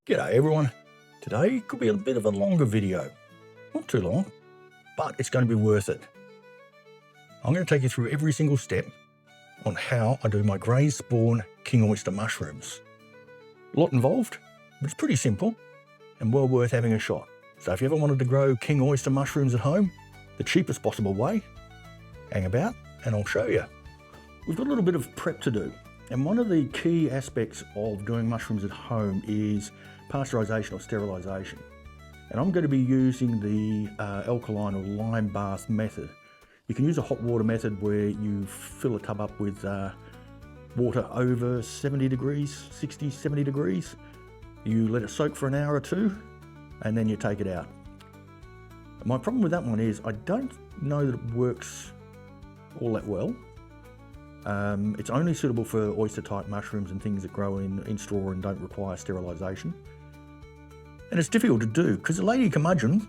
G'day everyone. Today could be a bit of a longer video. Not too long, but it's going to be worth it. I'm going to take you through every single step on how I do my grey spawn King Oyster mushrooms. A lot involved, but it's pretty simple and well worth having a shot. So if you ever wanted to grow King Oyster mushrooms at home, the cheapest possible way, hang about and I'll show you. We've got a little bit of prep to do. And one of the key aspects of doing mushrooms at home is pasteurization or sterilisation. And I'm going to be using the alkaline or lime bath method. You can use a hot water method where you fill a tub up with water over 70 degrees, 60, 70 degrees. You let it soak for an hour or two and then you take it out. My problem with that one is I don't know that it works all that well. It's only suitable for oyster type mushrooms and things that grow in straw and don't require sterilisation. And it's difficult to do because the lady curmudgeon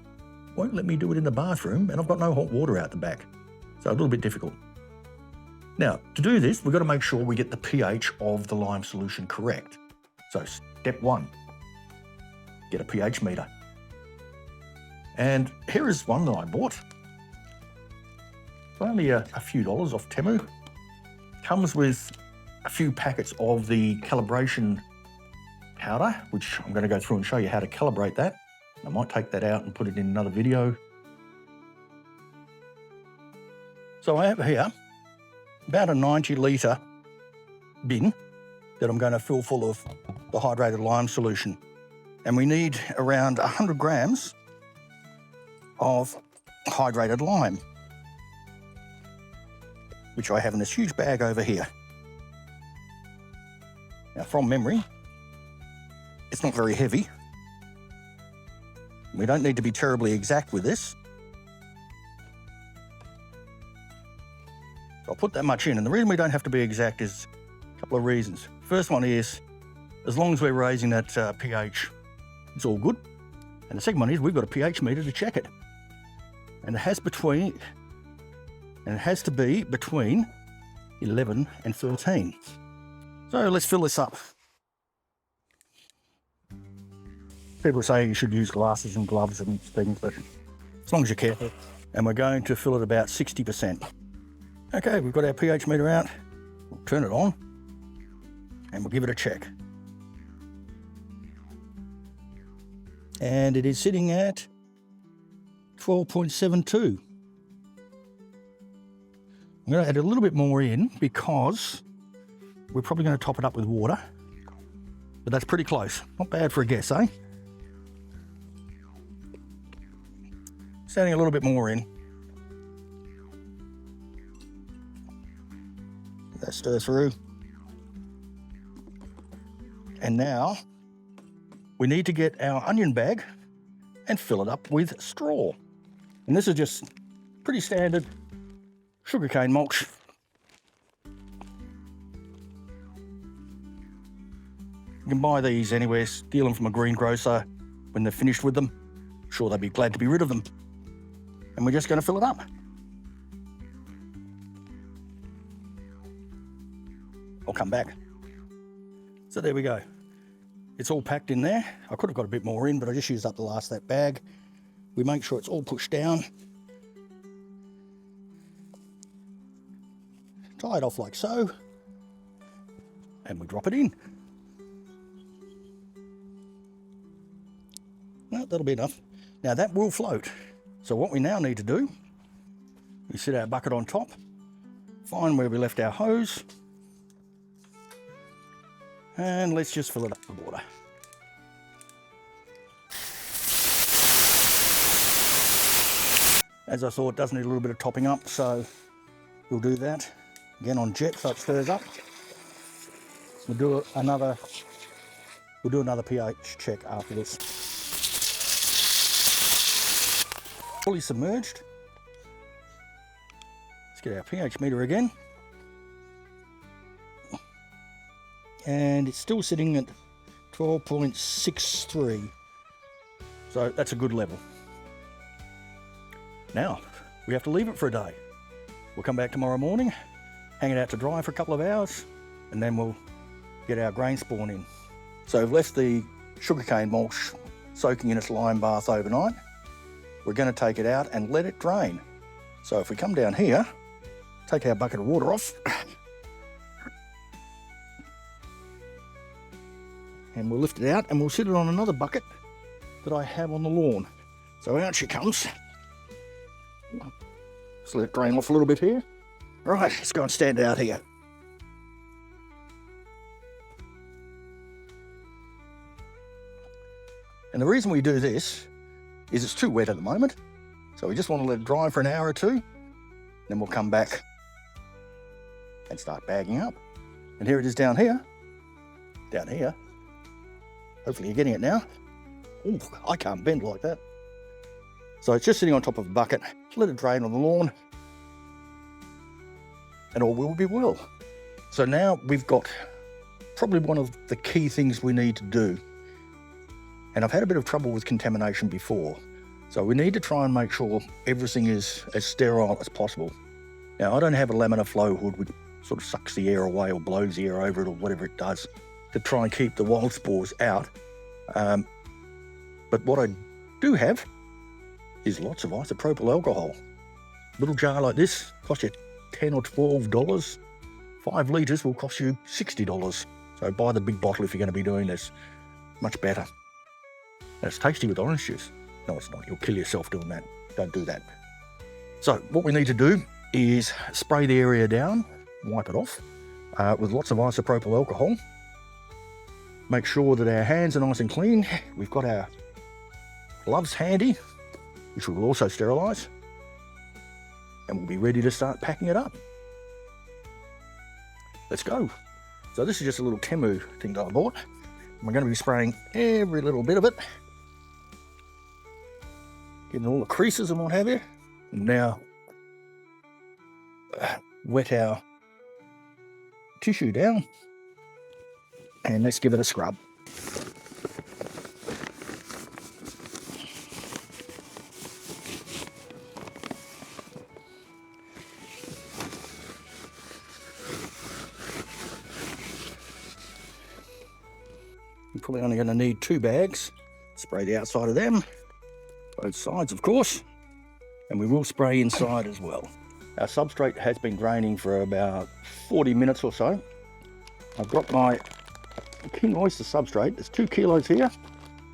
won't let me do it in the bathroom and I've got no hot water out the back. So a little bit difficult. Now, to do this, we've got to make sure we get the pH of the lime solution correct. So step one, get a pH meter. And here is one that I bought. It's only a few dollars off Temu. Comes with a few packets of the calibration powder, which I'm going to go through and show you how to calibrate that. I might take that out and put it in another video. So I have here about a 90 litre bin that I'm going to fill full of the hydrated lime solution. And we need around 100 grams of hydrated lime, which I have in this huge bag over here. Now, from memory, it's not very heavy. We don't need to be terribly exact with this. So I'll put that much in, and the reason we don't have to be exact is a couple of reasons. First one is, as long as we're raising that pH, it's all good. And the second one is we've got a pH meter to check it. And it has to be between 11 and 13. So let's fill this up. People say you should use glasses and gloves and things, but as long as you're careful. And we're going to fill it about 60%. Okay, we've got our pH meter out. We'll turn it on and we'll give it a check. And it is sitting at 12.72. I'm going to add a little bit more in because we're probably going to top it up with water, but that's pretty close. Not bad for a guess, eh? Just adding a little bit more in. That stir through. And now we need to get our onion bag and fill it up with straw. And this is just pretty standard sugarcane mulch. You can buy these anywhere, steal them from a greengrocer when they're finished with them. I'm sure they'd be glad to be rid of them. And we're just going to fill it up. I'll come back. So there we go. It's all packed in there. I could have got a bit more in, but I just used up the last of that bag. We make sure it's all pushed down. Tie it off like so. And we drop it in. No, that'll be enough. Now that will float. So what we now need to do, we set our bucket on top, find where we left our hose, and let's just fill it up with water. As I thought, it does need a little bit of topping up, so we'll do that. Again on jet, so it stirs up. We'll do another pH check after this. Fully submerged. Let's get our pH meter again. And it's still sitting at 12.63. So that's a good level. Now, we have to leave it for a day. We'll come back tomorrow morning, hang it out to dry for a couple of hours, and then we'll get our grain spawn in. So I've left the sugarcane mulch soaking in its lime bath overnight. We're going to take it out and let it drain. So if we come down here, take our bucket of water off, and we'll lift it out and we'll sit it on another bucket that I have on the lawn. So out she comes. Just let it drain off a little bit here. Right, let's go and stand out here. And the reason we do this is it's too wet at the moment. So we just want to let it dry for an hour or two. Then we'll come back and start bagging up. And here it is down here. Down here. Hopefully you're getting it now. Ooh, I can't bend like that. So it's just sitting on top of a bucket. Let it drain on the lawn. And all will be well. So now we've got probably one of the key things we need to do. And I've had a bit of trouble with contamination before. So we need to try and make sure everything is as sterile as possible. Now, I don't have a laminar flow hood which sort of sucks the air away or blows the air over it or whatever it does to try and keep the wild spores out. But what I do have is lots of isopropyl alcohol. A little jar like this costs you $10 or $12. 5 litres will cost you $60. So buy the big bottle if you're going to be doing this. Much better. And it's tasty with orange juice. No, it's not. You'll kill yourself doing that. Don't do that. So what we need to do is spray the area down, wipe it off with lots of isopropyl alcohol. Make sure that our hands are nice and clean. We've got our gloves handy, which we will also sterilise. And we'll be ready to start packing it up. Let's go. So this is just a little Temu thing that I bought. And we're going to be spraying every little bit of it. Getting all the creases and what have you. And now wet our tissue down. And let's give it a scrub. You're probably only going to need 2 bags. Spray the outside of them. Both sides, of course, and we will spray inside as well. Our substrate has been draining for about 40 minutes or so. I've got my King Oyster substrate. There's 2 kilos here.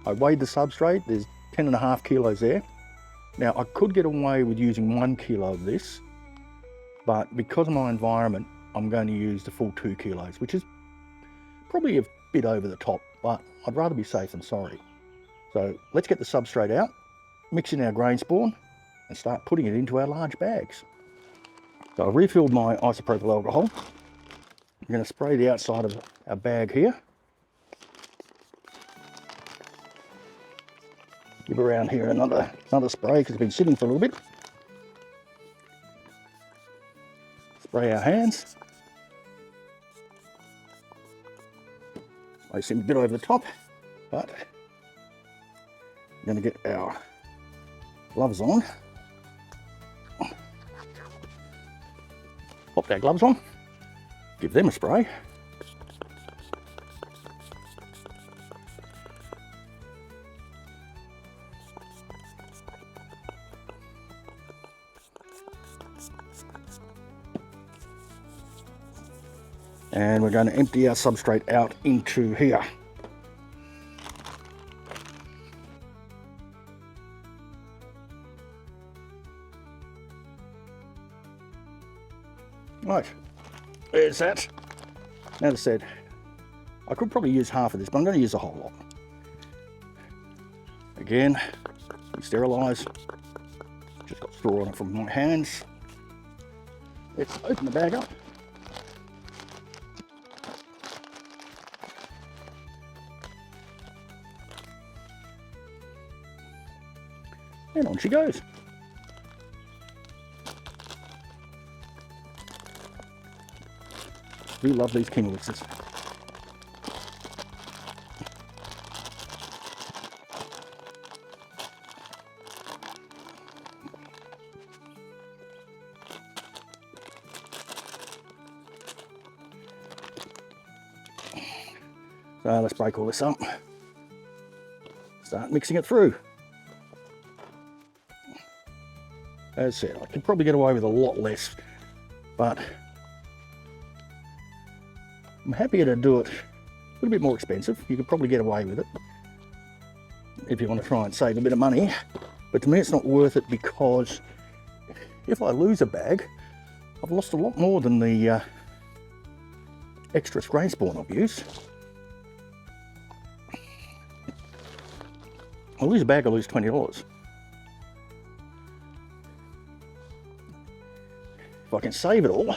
I weighed the substrate. There's 10.5 kilos there. Now, I could get away with using 1 kilo of this, but because of my environment, I'm going to use the full 2 kilos, which is probably a bit over the top, but I'd rather be safe than sorry. So let's get the substrate out, mix in our grain spawn, and start putting it into our large bags. So I've refilled my isopropyl alcohol. I'm going to spray the outside of our bag here. Give around here another spray because it's been sitting for a little bit. Spray our hands. May seem a bit over the top, but we're going to get our gloves on. Pop our gloves on, give them a spray. And we're going to empty our substrate out into here. Right, there's that. As I said, I could probably use half of this, but I'm going to use a whole lot. Again, sterilise. Just got straw on it from my hands. Let's open the bag up. And on she goes. We love these King Oysters. So let's break all this up. start mixing it through. As I said, I could probably get away with a lot less, but I'm happier to do it a little bit more expensive. You could probably get away with it if you want to try and save a bit of money. But to me, it's not worth it, because if I lose a bag, I've lost a lot more than the extra spray spawn I've used. I lose a bag, I lose $20. If I can save it all,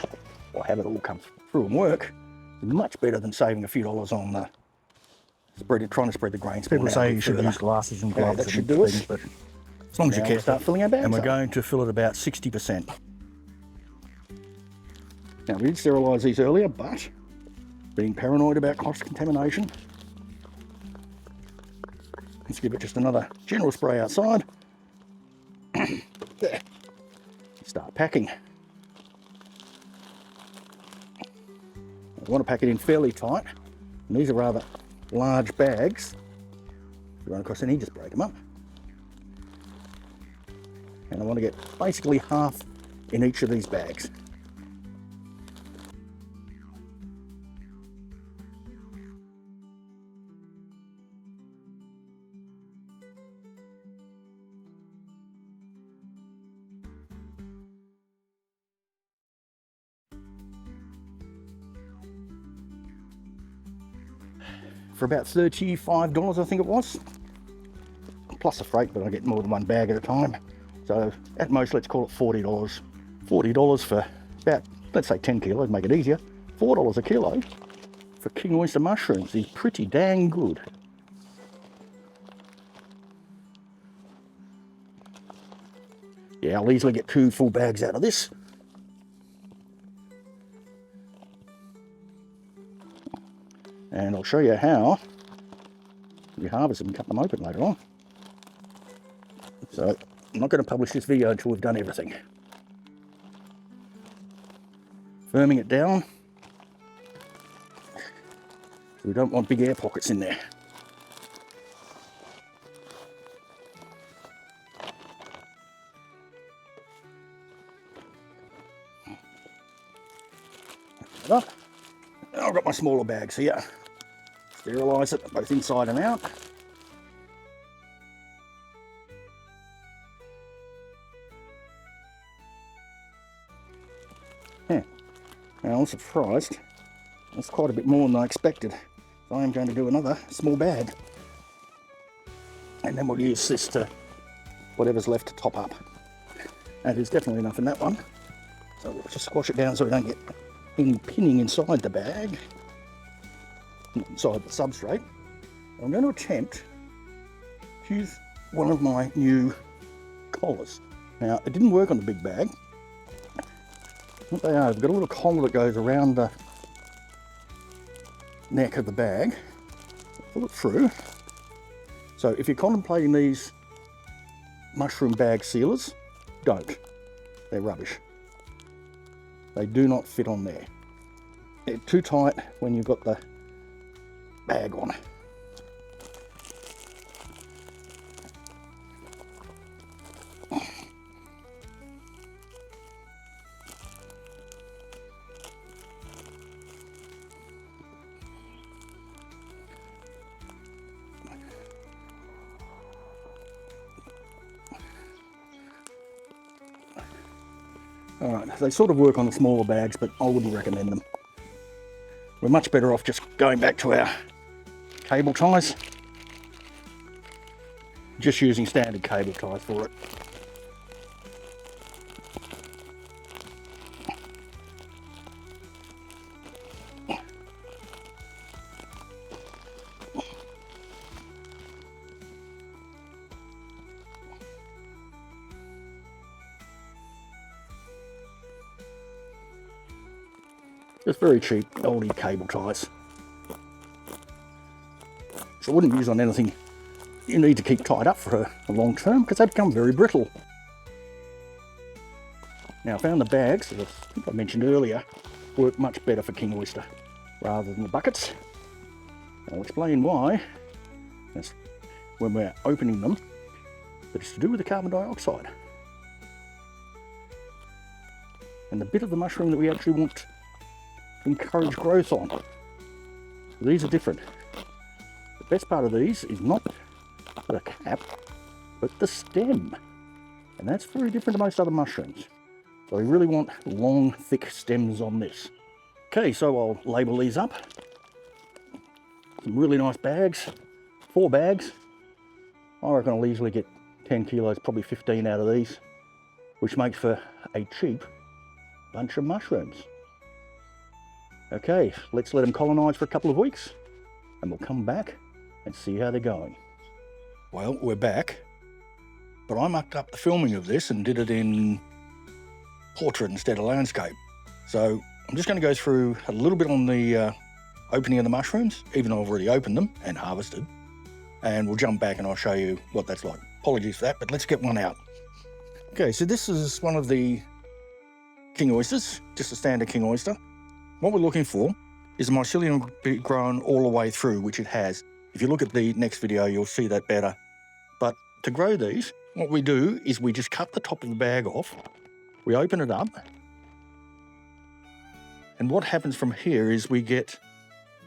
or have it all come through and work, it's much better than saving a few dollars on trying to spread the grains. People say you should use glasses and gloves. That should do it. But as long as you care. Start filling our bags. And we're going to fill it about 60%. Now, we did sterilise these earlier, but being paranoid about cross-contamination, let's give it just another general spray outside. There. Start packing. I want to pack it in fairly tight. And these are rather large bags. If you run across any, just break them up. And I want to get basically half in each of these bags. For about $35, I think it was, plus the freight, but I get more than one bag at a time. So at most, let's call it $40. $40 for about, let's say 10 kilos, make it easier. $4 a kilo for King Oyster mushrooms is pretty dang good. Yeah, I'll easily get 2 full bags out of this. And I'll show you how you harvest them and cut them open later on. So I'm not going to publish this video until we've done everything. Firming it down. We don't want big air pockets in there. I've got my smaller bags here. Sterilise it both inside and out. Yeah. Now I'm surprised. That's quite a bit more than I expected. So I am going to do another small bag. And then we'll use this to whatever's left to top up. And there's definitely enough in that one. So we'll just squash it down so we don't get any pinning inside the bag. Inside the substrate. I'm going to attempt to use one of my new collars. Now, it didn't work on the big bag. What they are, they've got a little collar that goes around the neck of the bag. Pull it through. So if you're contemplating these mushroom bag sealers, don't. They're rubbish. They do not fit on there. They're too tight when you've got the bag on. Alright, they sort of work on the smaller bags, but I wouldn't recommend them. We're much better off just going back to our cable ties. Just using standard cable ties for it. Just very cheap, oldie cable ties. So I wouldn't use on anything you need to keep tied up for a long term, because they become very brittle. Now I found the bags, as I think I mentioned earlier, work much better for King Oyster rather than the buckets. I'll explain why. Let's when we're opening them, but it's to do with the carbon dioxide. And the bit of the mushroom that we actually want to encourage growth on. These are different. The best part of these is not the cap, but the stem. And that's very different to most other mushrooms. So we really want long, thick stems on this. Okay, so I'll label these up. Some really nice bags, 4 bags. I reckon I'll easily get 10 kilos, probably 15 out of these, which makes for a cheap bunch of mushrooms. Okay, let's let them colonise for a couple of weeks and we'll come back and see how they're going. Well, we're back, but I mucked up the filming of this and did it in portrait instead of landscape. So I'm just going to go through a little bit on the opening of the mushrooms, even though I've already opened them and harvested, and we'll jump back and I'll show you what that's like. Apologies for that, but let's get one out. Okay, so this is one of the King Oysters, just a standard King Oyster. What we're looking for is the mycelium be grown all the way through, which it has. If you look at the next video, you'll see that better. But to grow these, what we do is we just cut the top of the bag off, we open it up, and what happens from here is we get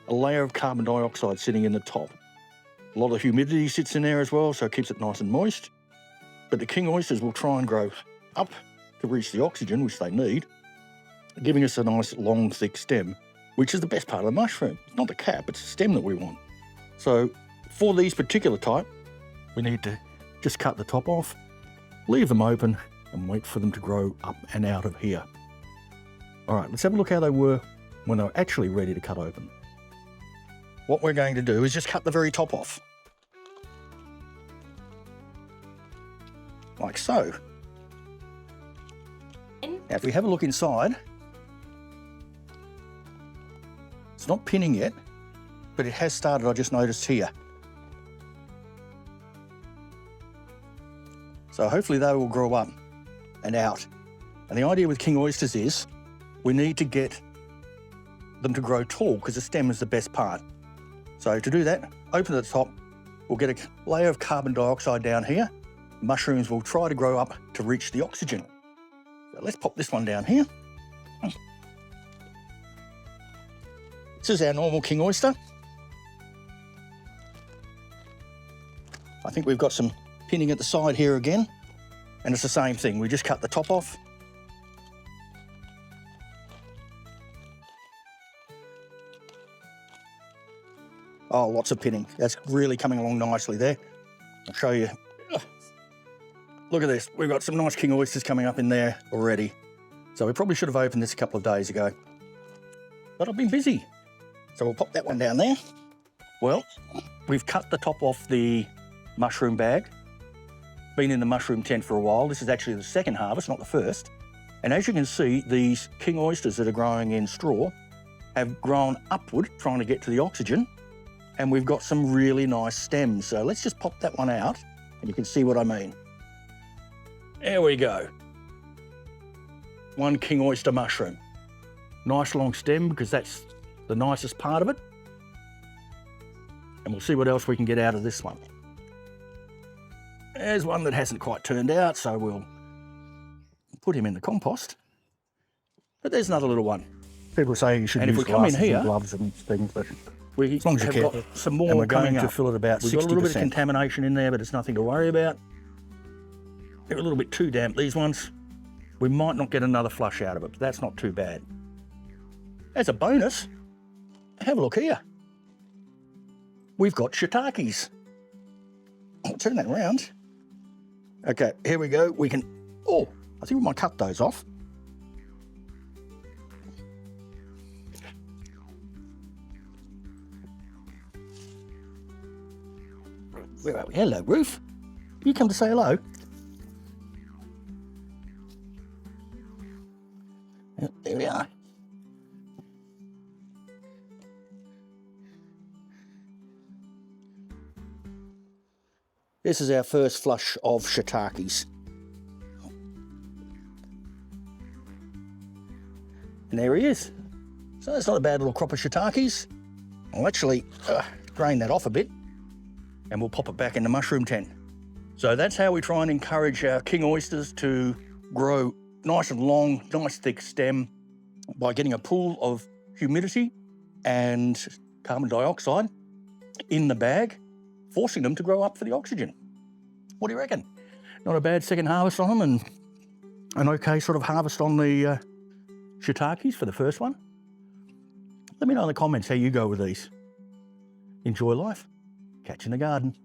a layer of carbon dioxide sitting in the top. A lot of humidity sits in there as well, so it keeps it nice and moist. But the King Oysters will try and grow up to reach the oxygen, which they need, giving us a nice long, thick stem, which is the best part of the mushroom. It's not the cap, it's the stem that we want. So for these particular type, we need to just cut the top off, leave them open, and wait for them to grow up and out of here. All right, let's have a look how they were when they were actually ready to cut open. What we're going to do is just cut the very top off. Like so. Now, if we have a look inside, it's not pinning yet, but it has started, I just noticed here. So hopefully they will grow up and out. And the idea with King Oysters is we need to get them to grow tall because the stem is the best part. So to do that, open the top, we'll get a layer of carbon dioxide down here. Mushrooms will try to grow up to reach the oxygen. So let's pop this one down here. This is our normal King Oyster. I think we've got some pinning at the side here again, and it's the same thing. We just cut the top off. Oh, lots of pinning. That's really coming along nicely there. I'll show you. Look at this. We've got some nice King Oysters coming up in there already. So we probably should have opened this a couple of days ago. But I've been busy. So we'll pop that one down there. Well, we've cut the top off the mushroom bag. Been in the mushroom tent for a while. This is actually the second harvest, not the first. And as you can see, these King Oysters that are growing in straw have grown upward, trying to get to the oxygen. And we've got some really nice stems. So let's just pop that one out and you can see what I mean. There we go. One King Oyster mushroom. Nice long stem because that's the nicest part of it. And we'll see what else we can get out of this one. There's one that hasn't quite turned out, so we'll put him in the compost. But there's another little one. People say you should use glasses and gloves and things, but we as long as you have care. got some more And we're coming going to up. fill it about 60%. We've got a little bit of contamination in there, but it's nothing to worry about. They're a little bit too damp, these ones. We might not get another flush out of it, but that's not too bad. As a bonus, have a look here. We've got shiitakes. I'll turn that around. Okay, here we go. We can, oh, I think we might cut those off. Where are we? Hello, Ruth. You come to say hello? There we are. This is our first flush of shiitakes. And there he is. So that's not a bad little crop of shiitakes. I'll actually drain that off a bit. and we'll pop it back in the mushroom tent. So that's how we try and encourage our king oysters to grow nice and long, nice thick stem, by getting a pool of humidity and carbon dioxide in the bag, forcing them to grow up for the oxygen. What do you reckon? Not a bad second harvest on them, and an okay sort of harvest on the shiitakes for the first one. Let me know in the comments how you go with these. Enjoy life. Catch you in the garden.